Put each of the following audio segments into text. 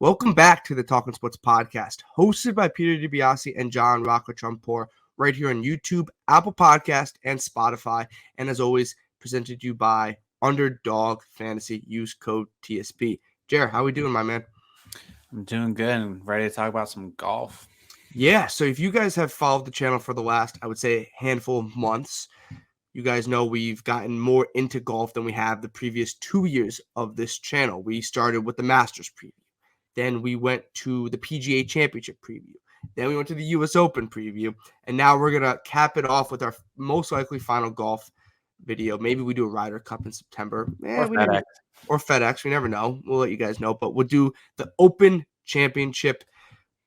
Welcome back to the Talking Sports podcast, hosted by Peter DiBiasi and John Rocco Trumpbour, right here on YouTube, Apple Podcast, and Spotify. And as always, presented to you by Underdog Fantasy. Use code TSP. Jer, how we doing, my man? I'm doing good and ready to talk about some golf. Yeah, so if you guys have followed the channel for the last, I would say, handful of months, you guys know we've gotten more into golf than we have the previous 2 years of this channel. We started with the Masters preview. Then we went to the PGA Championship preview. Then we went to the U.S. Open preview. And now we're going to cap it off with our most likely final golf video. Maybe we do a Ryder Cup in September. Or FedEx. We never know. We'll let you guys know. But we'll do the Open Championship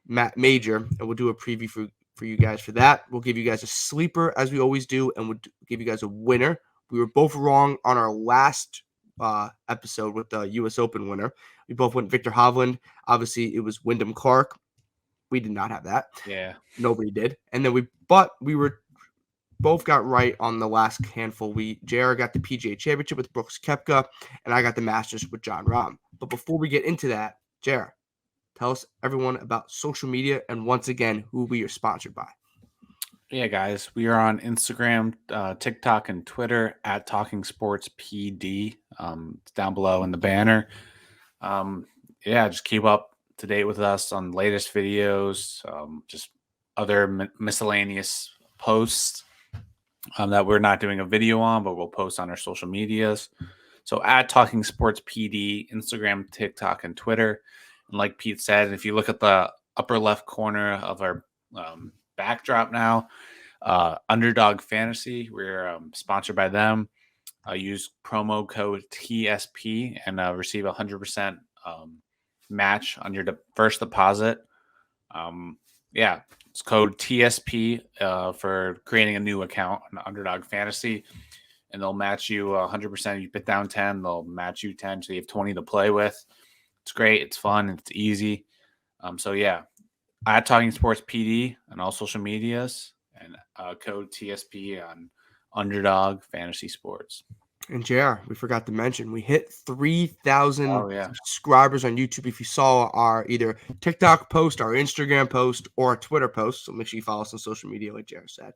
major, and we'll do a preview for you guys for that. We'll give you guys a sleeper, as we always do, and we'll give you guys a winner. We were both wrong on our last episode with the U.S. Open winner. We both went Victor Hovland. Obviously, it was Wyndham Clark. We did not have that. Yeah. Nobody did. And then we were both got right on the last handful. JR got the PGA Championship with Brooks Koepka, and I got the Masters with Jon Rahm. But before we get into that, JR, tell us, everyone, about social media and, once again, who we are sponsored by. Yeah, guys, we are on Instagram, TikTok, and Twitter at Talking Sports PD. It's down below in the banner. Just keep up to date with us on the latest videos, just other miscellaneous posts that we're not doing a video on, but we'll post on our social medias. So at Talking Sports PD, Instagram, TikTok, and Twitter. And like Pete said, if you look at the upper left corner of our backdrop now, Underdog Fantasy, we're sponsored by them. Use promo code TSP and receive 100% match on your first deposit. It's code TSP for creating a new account on Underdog Fantasy, and they'll match you 100%. You put down 10, they'll match you 10, so you have 20 to play with. It's great. It's fun. It's easy. At Talking Sports PD on all social medias, and code TSP on Underdog Fantasy Sports. And JR, we forgot to mention, we hit 3,000 subscribers on YouTube. If you saw our either TikTok post, our Instagram post, or our Twitter post, so make sure you follow us on social media, like JR said.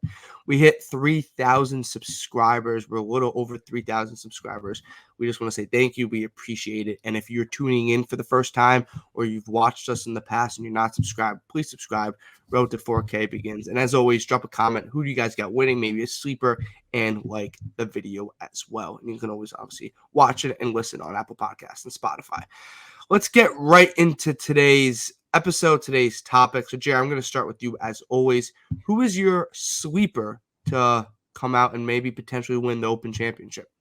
We hit 3,000 subscribers. We're a little over 3,000 subscribers. We just want to say thank you. We appreciate it. And if you're tuning in for the first time, or you've watched us in the past and you're not subscribed, please subscribe. Road to 4K begins. And as always, drop a comment. Who do you guys got winning? Maybe a sleeper, and like the video as well. And you can always obviously watch it and listen on Apple Podcasts and Spotify. Let's get right into today's episode, today's topic. So, Jerry, I'm going to start with you as always. Who is your sleeper to come out and maybe potentially win the Open Championship?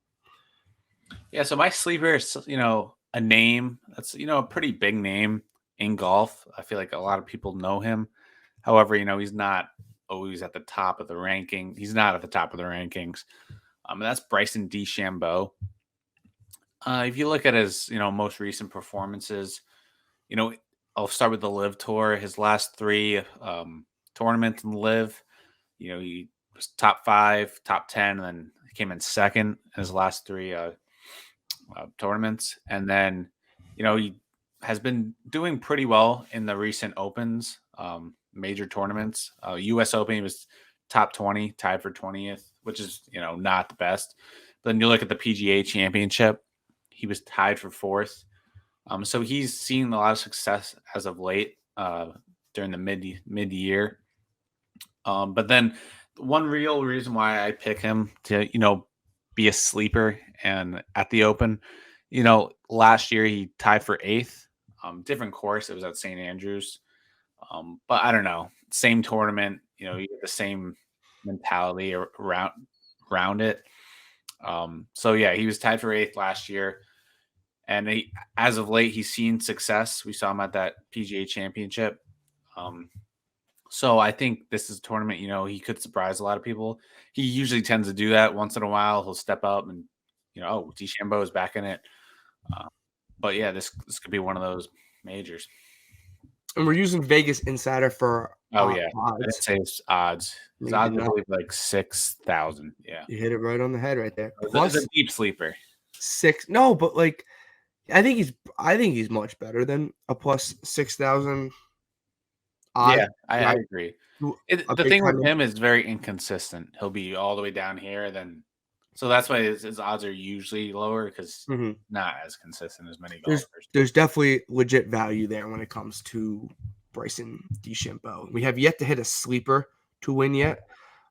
Yeah, so my sleeper is, a name that's, a pretty big name in golf. I feel like a lot of people know him. However, he's not always at the top of the ranking. He's not at the top of the rankings. And that's Bryson DeChambeau. If you look at his, most recent performances, I'll start with the Live Tour. His last 3 tournaments in Live, he was top 5, top 10, and then he came in second in his last 3 tournaments. And then, he has been doing pretty well in the recent Opens, major tournaments. U.S. Open, he was top 20, tied for 20th, which is, not the best. But then you look at the PGA Championship, he was tied for 4th. So he's seen a lot of success as of late during the mid-year. But then one real reason why I pick him to, be a sleeper and at the Open, last year he tied for 8th. Different course. It was at St. Andrews. But I don't know. Same tournament, you get the same mentality around it. He was tied for 8th last year. And as of late, he's seen success. We saw him at that PGA Championship. So I think this is a tournament, he could surprise a lot of people. He usually tends to do that once in a while. He'll step up and, DeChambeau is back in it. This could be one of those majors. And we're using Vegas Insider for odds. I didn't say it's odds. It's odds, I believe, like 6,000. Yeah. You hit it right on the head right there. Plus a deep sleeper. 6. No, but like I think he's much better than a plus 6,000 Yeah, odd I guy agree. to a The big thing time with name. him is very inconsistent. He'll be all the way down here, then so that's why his odds are usually lower because Mhm. not as consistent as many There's golfers. there's definitely legit value there when it comes to Bryson DeChambeau. We have yet to hit a sleeper to win yet.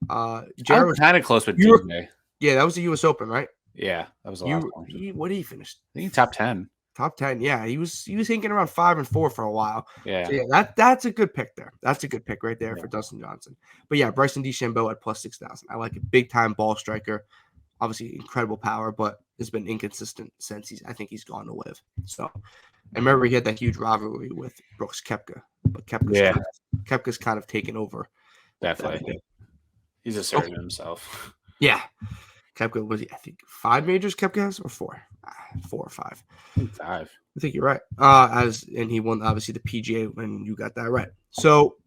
I was Jared, kind of close with you were, DJ. yeah, that was the U.S. Open, right? Yeah, that was the last one. What did he finish? I think top 10. Top 10. Yeah, he was thinking around 5-4 for a while. Yeah, So yeah, that's a good pick there. That's a good pick right there yeah, for Dustin Johnson. But yeah, Bryson DeChambeau at plus 6,000. I like a big time ball striker. Obviously, incredible power, but has been inconsistent since I think he's gone to live. So I remember he had that huge rivalry with Brooks Koepka, but yeah, Koepka's kind of taken over with that. definitely. He's Okay. asserting himself. Yeah. Koepka was, I think, 5 majors Koepka has, or 4? 4 or 5. I think 5. I think you're right. And he won obviously the PGA when you got that right. So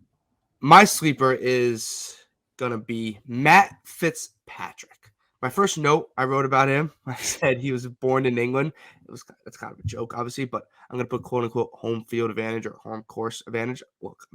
my sleeper is gonna be Matt Fitzpatrick. My first note I wrote about him, I said he was born in England. That's kind of a joke, obviously, but I'm gonna put quote unquote home field advantage or home course advantage. Look,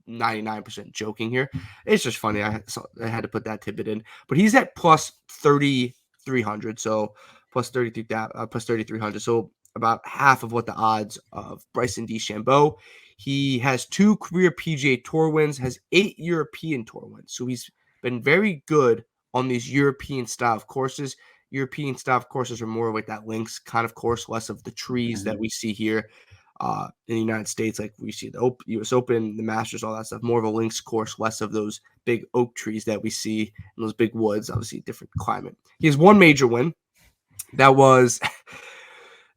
99% joking here. It's just funny. I had to put that tidbit in, but he's at plus 3,300. So plus 3,300. So about half of what the odds of Bryson DeChambeau. He has 2 career PGA Tour wins, has 8 European Tour wins. So he's been very good on these European style of courses. European style of courses are more like that links kind of course, less of the trees that we see here in the United States. Like we see the U.S. Open, the Masters, all that stuff. More of a links course, less of those big oak trees that we see in those big woods. Obviously, different climate. He has 1 major win. That was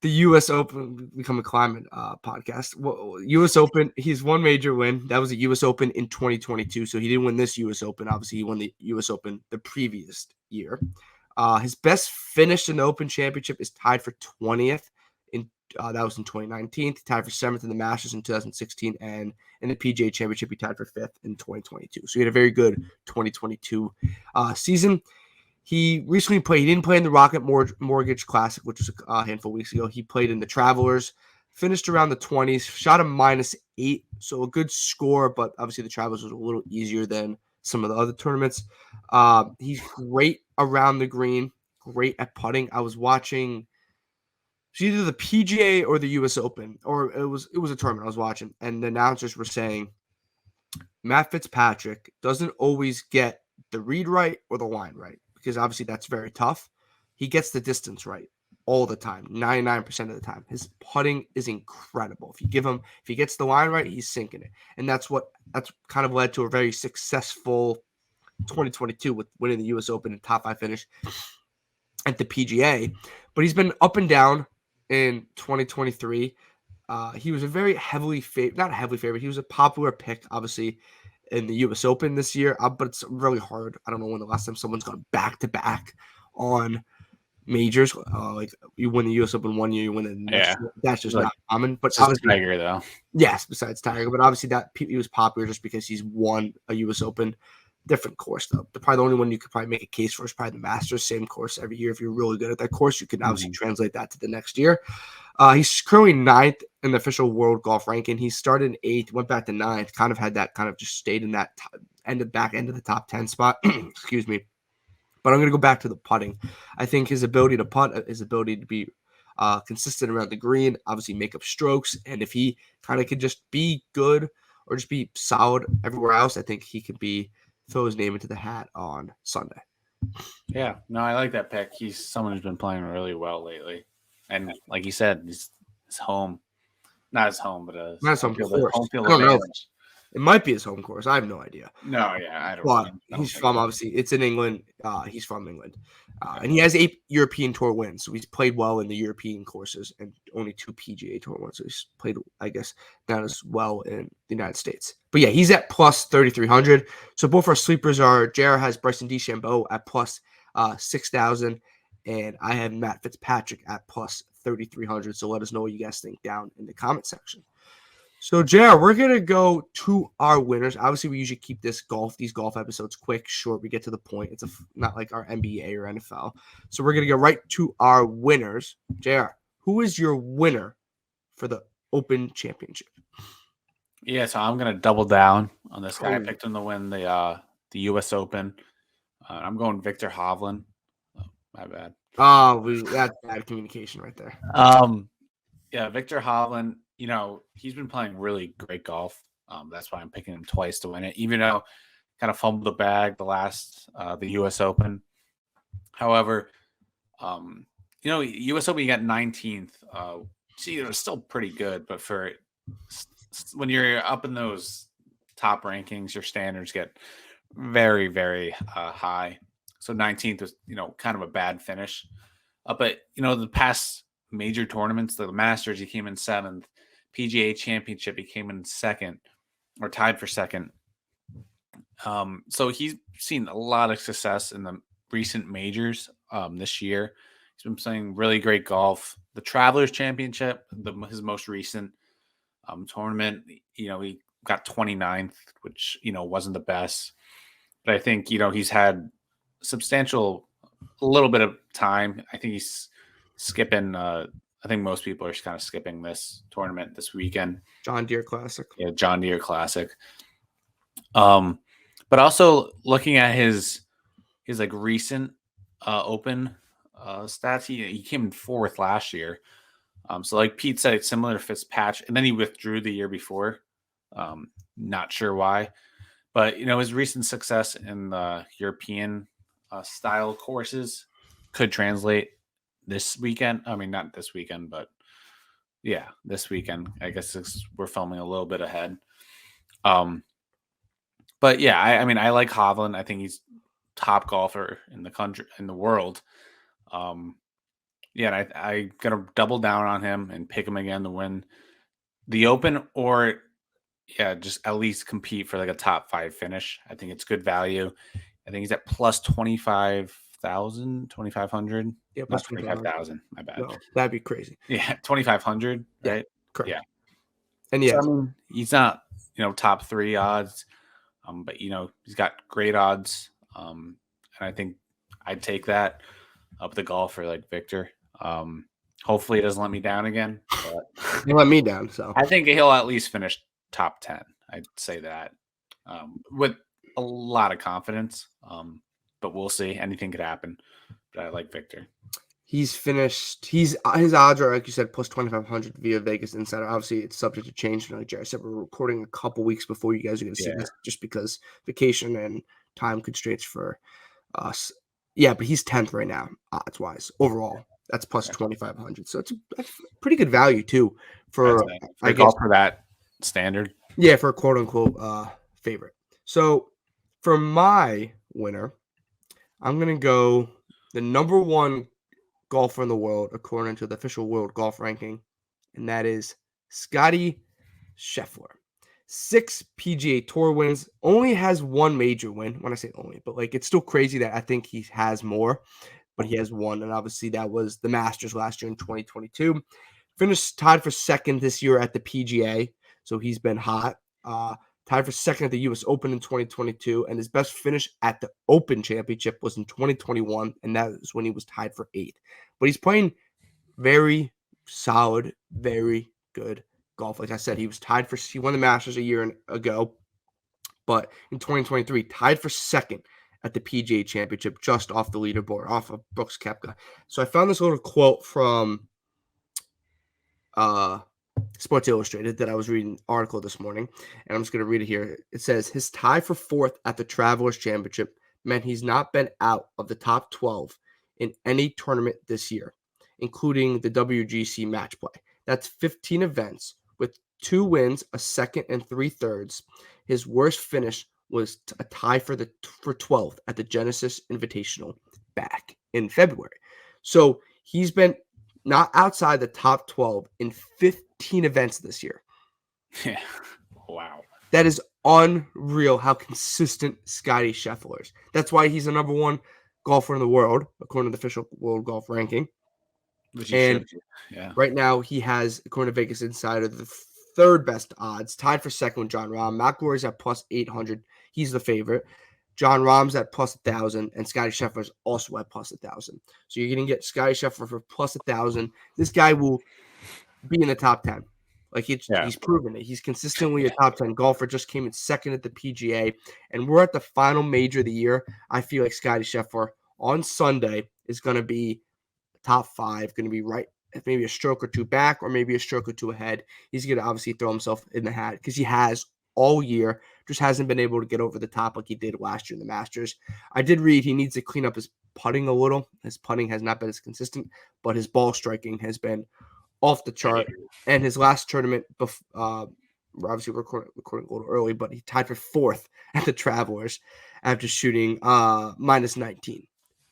the U.S. Open. Become a climate podcast. Well, U.S. Open. He's 1 major win. That was the U.S. Open in 2022. So he didn't win this U.S. Open. Obviously, he won the U.S. Open the previous year. His best finish in the Open Championship is tied for 20th. That was in 2019. He tied for 7th in the Masters in 2016, and in the PGA Championship, he tied for 5th in 2022. So he had a very good 2022 season. He recently played. He didn't play in the Rocket Mortgage Classic, which was a handful of weeks ago. He played in the Travelers, finished around the 20s, shot a -8, so a good score. But obviously, the Travelers was a little easier than some of the other tournaments. He's great around the green, great at putting. I was watching. It's either the PGA or the U.S. Open, or it was a tournament I was watching, and the announcers were saying Matt Fitzpatrick doesn't always get the read right or the line right because obviously that's very tough. He gets the distance right all the time, 99% of the time. His putting is incredible. If he gets the line right, he's sinking it, and that's kind of led to a very successful 2022 with winning the U.S. Open and top 5 finish at the PGA. But he's been up and down in 2023. He was a very not heavily favored. He was a popular pick, obviously, in the U.S. Open this year. But it's really hard. I don't know when the last time someone's gone back to back on majors. Like you win the U.S. Open 1 year, you win it the next year. That's just not common. But It's just obviously, Tiger though. yes, besides Tiger, but obviously that he was popular just because he's won a U.S. Open. Different course though. Probably the only one you could probably make a case for is probably the Masters. Same course every year. If you're really good at that course, you can obviously translate that to the next year. He's currently 9th in the official world golf ranking. He started in 8th, went back to 9th, kind of had that kind of just stayed in that back end of the top 10 spot. Excuse me. But I'm going to go back to the putting. I think his ability to putt, his ability to be consistent around the green, obviously make up strokes. And if he kind of could just be good or just be solid everywhere else, I think he could throw his name into the hat on Sunday. Yeah, no, I like that pick. He's someone who's been playing really well lately. And like you said, his home, not his home, but not his home course. Home field I don't know. advantage. It might be his home course. I have no idea. No, yeah, I don't. But he's from obviously it's in England. He's from England, and he has 8 European Tour wins. So he's played well in the European courses and only 2 PGA Tour wins. So he's played, I guess, not as well in the United States. But yeah, he's at plus 3,300. So both our sleepers are Jared has Bryson DeChambeau at plus 6,000, and I have Matt Fitzpatrick at plus 3,300. So let us know what you guys think down in the comment section. So, Jared, we're going to go to our winners. Obviously, we usually keep these golf episodes quick, short. We get to the point. It's not like our NBA or NFL. So we're going to go right to our winners. Jared, who is your winner for the Open Championship? Yeah, so I'm gonna double down on this guy. I Oh. picked him to win the U.S. Open. I'm going Victor Hovland. Oh, my bad. That's bad communication right there. Yeah, Victor Hovland. He's been playing really great golf. That's why I'm picking him twice to win it. Even though kind of fumbled the bag the U.S. Open. However, U.S. Open you got 19th. It's still pretty good, but when you're up in those top rankings, your standards get very, very high. So 19th was, kind of a bad finish. But the past major tournaments, the Masters, he came in 7th. PGA Championship, he came in 2nd, or tied for 2nd. So he's seen a lot of success in the recent majors this year. He's been playing really great golf. The Travelers Championship, his most recent tournament, he got 29th, which, wasn't the best. But I think, he's had a little bit of time. I think he's skipping. I think most people are kind of skipping this tournament this weekend. John Deere Classic. Yeah, John Deere Classic. But also looking at his like recent Open stats, he came in 4th last year. So like Pete said, it's similar to Fitzpatrick, and then he withdrew the year before. Not sure why, but his recent success in the European style courses could translate this weekend. I mean, not this weekend, but yeah, this weekend. I guess we're filming a little bit ahead. But yeah, I like Hovland. I think he's top golfer in the country, in the world. Yeah, and I gotta double down on him and pick him again to win the Open, or just at least compete for like a top 5 finish. I think it's good value. I think he's at plus 25,000, 2,500. Yeah, Plus plus 25,000. My bad. No, that'd be crazy. Yeah, 2,500. Right. Correct. Yeah. And yeah, So, he's not top 3 odds, but he's got great odds. And I think I'd take that up the golfer like Victor. Hopefully, it doesn't let me down again. But he let me down, so I think he'll at least finish top 10. I'd say that with a lot of confidence. But we'll see. Anything could happen. But I like Victor. He's finished. His odds are, like you said, plus 2,500 via Vegas Insider. Obviously, it's subject to change. Like Jared said, we're recording a couple weeks before you guys are going to see this, just because vacation and time constraints for us. Yeah, but he's 10th right now, odds wise. Overall, that's plus 2,500. So that's pretty good value too for golf for that standard. Yeah, for a quote unquote favorite. So for my winner, I'm gonna go the number 1 golfer in the world according to the official world golf ranking, and that is Scotty Scheffler. 6 PGA Tour wins, only has 1 major win. When I say only, but like it's still crazy that I think he has more, but he has 1, and obviously that was the Masters last year in 2022. Finished tied for 2nd this year at the PGA, so he's been hot. Tied for 2nd at the U.S. Open in 2022, and his best finish at the Open Championship was in 2021, and that was when he was tied for 8th. But he's playing very solid, very good golf. Like I said, he won the Masters a year ago, but in 2023, tied for 2nd at the PGA Championship, just off the leaderboard, off of Brooks Koepka. So I found this little quote from Sports Illustrated that I was reading an article this morning, and I'm just going to read it here. It says, his tie for 4th at the Travelers Championship meant he's not been out of the top 12 in any tournament this year, including the WGC match play. That's 15 events with 2 wins, a 2nd, and 3 thirds. His worst finish was a tie for 12th at the Genesis Invitational back in February. So he's been not outside the top 12 in 15 events this year. Yeah. Wow. That is unreal how consistent Scotty Scheffler is. That's why he's the number 1 golfer in the world, according to the official world golf ranking. And right now he has, according to Vegas Insider, the 3rd best odds, tied for 2nd with John Rahm. McIlroy's at plus 800. He's the favorite. John Rahm's at plus 1,000, and Scotty Scheffler's also at plus 1,000. So you're going to get Scotty Scheffler for plus 1,000. This guy will be in the top 10. Like he's proven it. He's consistently a top 10 golfer. Just came in second at the PGA, and we're at the final major of the year. I feel like Scotty Scheffler on Sunday is going to be top 5, going to be right, maybe a stroke or two back, or maybe a stroke or two ahead. He's going to obviously throw himself in the hat because he has all year, just hasn't been able to get over the top like he did last year in the Masters. I did read he needs to clean up his putting a little. His putting has not been as consistent, but his ball striking has been off the chart. And his last tournament, we're obviously recording a little early, but he tied for 4th at the Travelers after shooting minus 19.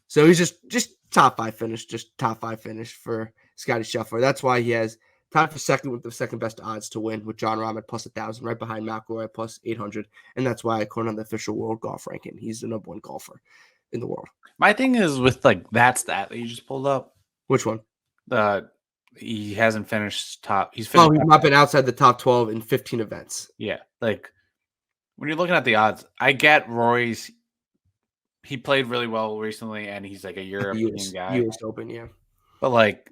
So he's just top 5 finish for Scotty Scheffler. That's why he has tied for second with the second best odds to win with John Rahm at plus 1,000, right behind McIlroy at plus 800. And that's why, according to the official world golf ranking, he's the number 1 golfer in the world. My thing is with like that stat that you just pulled up. Which one? He hasn't finished top. He's not been outside the top 12 in 15 events. Yeah, like when you're looking at the odds, I get Rory's. He played really well recently, and he's like a European guy. US Open, yeah. But like,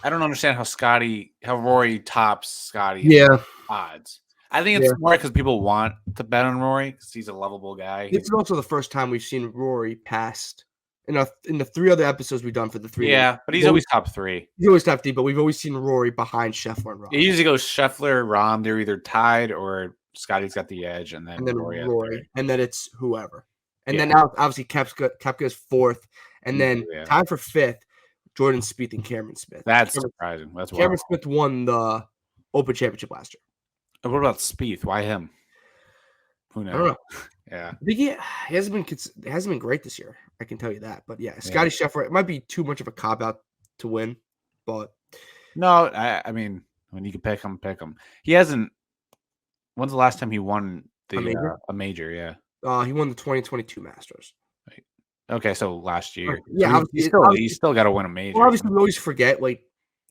I don't understand how Rory tops Scotty. Yeah, odds. I think it's more because people want to bet on Rory because he's a lovable guy. It's also the first time we've seen Rory passed. In the 3 other episodes we've done for the 3. Yeah, but he's always top 3. He's always top 3, but we've always seen Rory behind Scheffler and Rahm. It usually goes Scheffler, Rahm. They're either tied or Scotty's got the edge, and then Rory, and then it's whoever. And then now, obviously, Koepka's 4th, and then tied for 5th, Jordan Spieth and Cameron Smith. That's surprising. That's Cameron Smith won the Open Championship last year. What about Spieth? Why him? Who knows? I don't know. Yeah, he hasn't been great this year. I can tell you that. But yeah, Scotty Scheffler. It might be too much of a cop out to win, but no. I mean, when you can pick him. He hasn't. When's the last time he won a major? Yeah. He won the 2022 Masters. Right. Okay, so last year. Yeah, he's still got to win a major. Well, obviously, we always forget like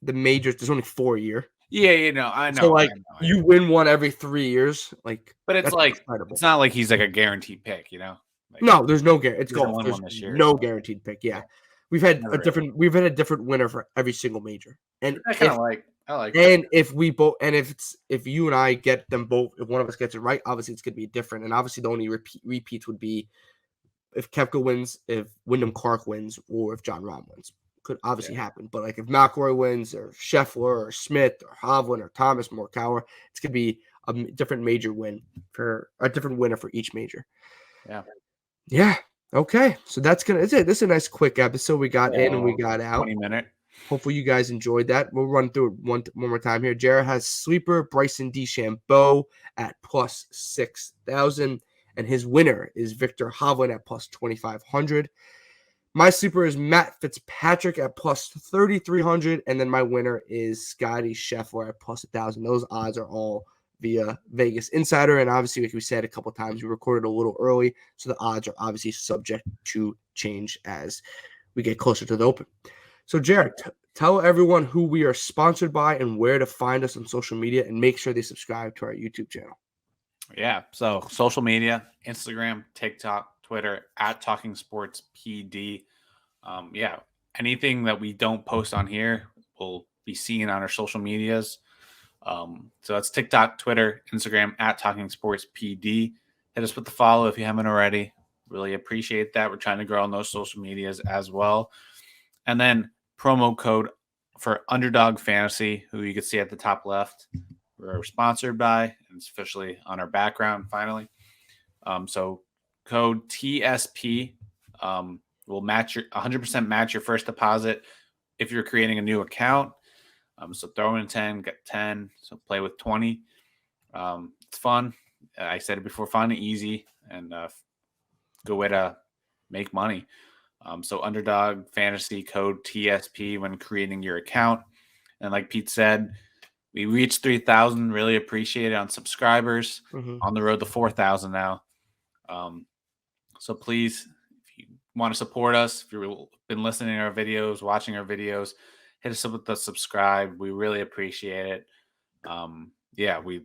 the majors. There's only 4 a year. Yeah, I know. So like you win one every 3 years, like. But it's like incredible. It's not like he's like a guaranteed pick, you know. Like, no, there's no guarantee. It's golf. There's no guaranteed pick. Yeah, we've had a different winner for every single major, and I kind of like. I like. And that. if you and I get them both, if one of us gets it right, obviously it's going to be different. And obviously the only repeats would be if Koepka wins, if Wyndham Clark wins, or if John Rahm wins. Could obviously happen. But like if McIlroy wins, or Scheffler, or Smith, or Hovland, or Thomas, Morikawa, it's going to be a different major win for a different winner for each major. Yeah. Yeah. Okay. So that's it. This is a nice quick episode. We got in and we got out. 20-minute. Hopefully you guys enjoyed that. We'll run through it one more time here. Jared has sleeper Bryson DeChambeau at plus 6,000, and his winner is Victor Hovland at plus 2,500. My sleeper is Matt Fitzpatrick at plus 3,300, and then my winner is Scotty Scheffler at plus 1,000. Those odds are all via Vegas Insider, and obviously, like we said a couple times, we recorded a little early, so the odds are obviously subject to change as we get closer to the Open. So, Jared, tell everyone who we are sponsored by and where to find us on social media, and make sure they subscribe to our YouTube channel. Yeah, so social media, Instagram, TikTok, Twitter, at Talking Sports PD. Anything that we don't post on here will be seen on our social medias. So that's TikTok, Twitter, Instagram, at Talking Sports PD. Hit us with the follow if you haven't already. Really appreciate that. We're trying to grow on those social medias as well. And then promo code for Underdog Fantasy, who you can see at the top left. We're sponsored by, and it's officially on our background finally. So code TSP will match 100% match your first deposit if you're creating a new account. So throw in 10, get 10. So play with 20. It's fun. I said it before, fun, easy, and good way to make money. So Underdog Fantasy code TSP when creating your account. And like Pete said, we reached 3,000. Really appreciate it on subscribers. On the road to 4,000 now. So please, if you want to support us, if you've been listening to our videos, watching our videos, hit us up with the subscribe. We really appreciate it. We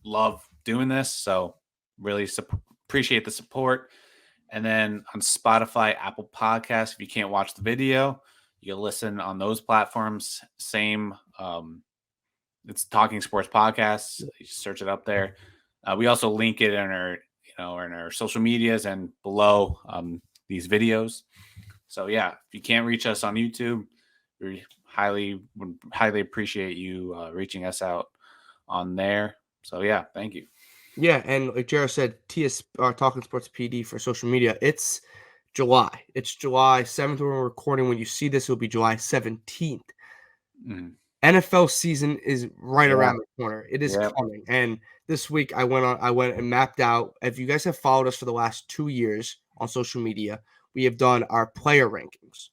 love doing this. So really appreciate the support. And then on Spotify, Apple Podcasts, if you can't watch the video, you can listen on those platforms. Same, it's Talking Sports Podcasts. You search it up there. We also link it in our social medias and below these videos. So yeah, if you can't reach us on YouTube, we would highly appreciate you reaching us out on there. So yeah, thank you. Yeah, and like Jared said, Talking Sports PD for social media. It's July. It's July 7th when we're recording. When you see this, it'll be July 17th. Mm. NFL season is right Yeah. around the corner. It is coming. And this week I went and mapped out. If you guys have followed us for the last 2 years on social media, we have done our player rankings.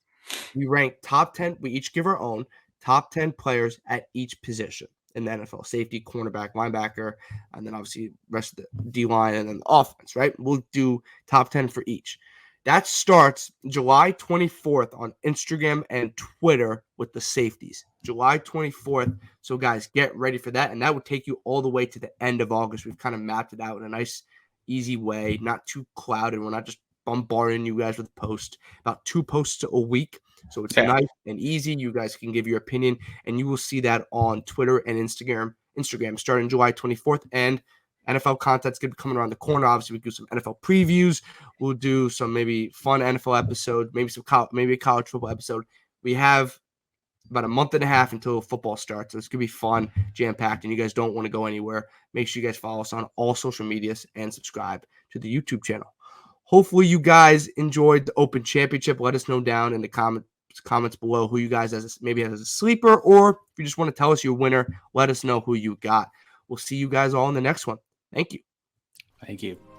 We rank top 10. We each give our own top 10 players at each position in the NFL: safety, cornerback, linebacker, and then obviously rest of the D line and then the offense, right? We'll do top 10 for each. That starts July 24th on Instagram and Twitter with the safeties. July 24th. So, guys, get ready for that. And that would take you all the way to the end of August. We've kind of mapped it out in a nice, easy way, not too clouded. We're not just bombarding you guys with posts, about 2 posts a week. So it's nice and easy. You guys can give your opinion, and you will see that on Twitter and Instagram starting July 24th. And NFL content's going to be coming around the corner. Obviously, we do some NFL previews. We'll do some maybe fun NFL episode, maybe a college football episode. We have about a month and a half until football starts. So it's going to be fun, jam-packed, and you guys don't want to go anywhere. Make sure you guys follow us on all social medias and subscribe to the YouTube channel. Hopefully you guys enjoyed the Open Championship. Let us know down in the comments below who you guys maybe as a sleeper, or if you just want to tell us your winner, let us know who you got. We'll see you guys all in the next one. Thank you. Thank you.